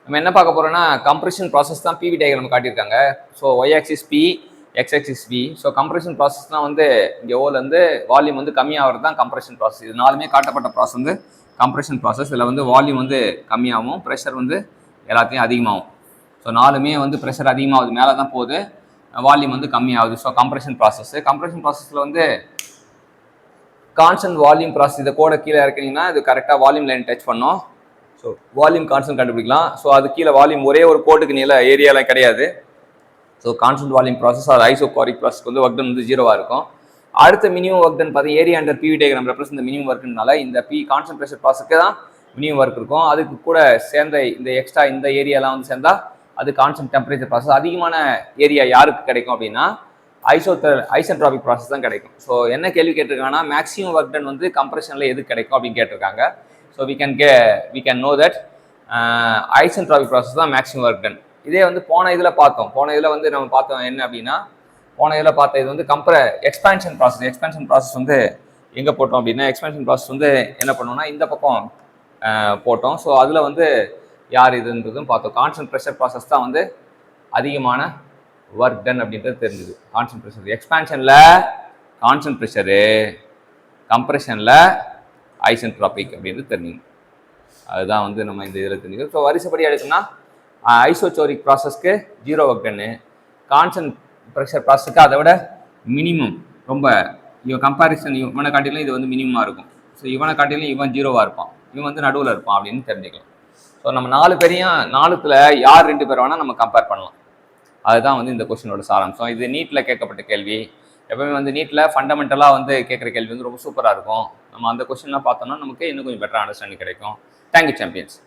நம்ம என்ன பார்க்க போறோம்னா கம்ப்ரெஷன் ப்ராசஸ் தான் பிவி டயக்ராம் காட்டியிருக்காங்க. So Y axis P, X axis V. So compression ப்ராசஸ்லாம் வந்து இங்கே ஓலேருந்து வால்யூம் வந்து கம்மியாகிறது தான் கம்ப்ரெஷன் ப்ராசஸ். இது நாலுமே காட்டப்பட்ட ப்ராசஸ் வந்து கம்ப்ரெஷன் ப்ராசஸ். இதில் வந்து வால்யூம் வந்து கம்மியாகும், ப்ரெஷர் வந்து எல்லாத்தையும் அதிகமாகும். ஸோ நாலுமே வந்து ப்ரெஷர் அதிகமாகுது, மேலே தான் போகுது, வால்யூம் வந்து கம்மியாகுது. So compression process. கம்ப்ரெஷன் ப்ராசஸில் வந்து கான்ஸ்டன்ட் வால்யூம் ப்ராசஸ். இதை கோட கீழே இறக்குனீங்கன்னா இது கரெக்டாக வால்யூம் லைன் டச் பண்ணோம். ஸோ வால்யூம் கான்ஸ்டன்ட் கண்டுபிடிக்கலாம். ஸோ அது கீழே வால்யூம் ஒரே ஒரு கோட்டுக்கு நீள ஏரியாலாம் கிடையாது. ஸோ கான்ஸ்டன்ட் வால்யூம் ப்ராசஸ் அது ஐசோபாரிக் ப்ராசஸ்க்கு வந்து ஒர்க் டன் வந்து 0-ஆக இருக்கும். அடுத்த மினிமம் ஒர்க் டன் பார்த்தீங்கன்னா area under PV diagram represent minimum ஒர்க்குனால இந்த கான்ஸ்டன்ட் ப்ரெஷர் ப்ராசஸ்க்கு தான் மினிமம் ஒர்க் இருக்கும். அதுக்கு கூட சேர்ந்த இந்த எக்ஸ்ட்ரா இந்த ஏரியாலாம் வந்து சேர்ந்தா அது கான்ஸ்டன்ட் டெம்பரேச்சர் ப்ராசஸ். அதிகமான ஏரியா யாருக்கு கிடைக்கும் அப்படின்னா ஐசென்ட்ராபிக் ப்ராசஸ் தான் கிடைக்கும். ஸோ என்ன கேள்வி கேட்டிருக்காங்கன்னா மேக்ஸிமம் ஒர்க் டன் வந்து கம்ப்ரெஷனில் எது கிடைக்கும் அப்படின்னு கேட்டிருக்காங்க. So we can know that isentropic process தான் மேக்ஸிமம் ஒர்க் டன். இதே வந்து போன இதில் பார்த்தோம். போன இதில் வந்து நம்ம பார்த்தோம் என்ன அப்படின்னா, போன இதில் பார்த்த இது வந்து எக்ஸ்பான்ஷன் ப்ராசஸ். எக்ஸ்பான்ஷன் ப்ராசஸ் வந்து எங்கே போட்டோம் அப்படின்னா, எக்ஸ்பான்ஷன் ப்ராசஸ் வந்து என்ன பண்ணோம்னா இந்த பக்கம் போட்டோம். ஸோ அதில் வந்து யார் இதுன்றதும் பார்த்தோம். கான்ஸ்டன்ட் ப்ரெஷர் ப்ராசஸ் தான் வந்து அதிகமான ஒர்க் டன் அப்படின்றது தெரிஞ்சுது. கான்ஸ்டன்ட் ப்ரெஷர் எக்ஸ்பான்ஷனில் கான்ஸ்டன்ட் ப்ரெஷரு, கம்ப்ரெஷனில் ஐசென்ட்ராபிக் அப்படின்றது தெரிஞ்சுக்கணும். அதுதான் வந்து நம்ம இந்த இதில் தெரிஞ்சுக்கணும். ஸோ வரிசைப்படி எடுக்கணும்னா ஐசோசோரிக் ப்ராசஸ்க்கு 0 ஒர்க் டன்னு, கான்ஸ்டன்ட் ப்ரெஷர் ப்ராசஸ்க்கு அதை விட மினிமம் ரொம்ப இவன் கம்பாரிசன் இவனை காட்டிலும் இது வந்து மினிமமாக இருக்கும். ஸோ இவனை காட்டிலும் இவன் 0-ஆக இருப்பான், இவன் வந்து நடுவில் இருப்பான் அப்படின்னு தெரிஞ்சுக்கலாம். ஸோ நம்ம 4 பேரையும் 4த்துல யார் 2 பேர் வேணால் நம்ம கம்பேர் பண்ணலாம். அதுதான் வந்து இந்த கொஸ்டினோட சாராம்சம். இது நீட்டில் கேட்கப்பட்ட கேள்வி. எப்பவுமே வந்து நீட்டில் ஃபண்டமெண்டலாக வந்து கேட்குற கேள்வி வந்து ரொம்ப சூப்பராக இருக்கும். நம்ம அந்த கொஸ்டின்லாம் பார்த்தோம்னா நமக்கு இன்னும் கொஞ்சம் பெட்டர் அண்டர்ஸ்டாண்டிங் கிடைக்கும். Thank you champions.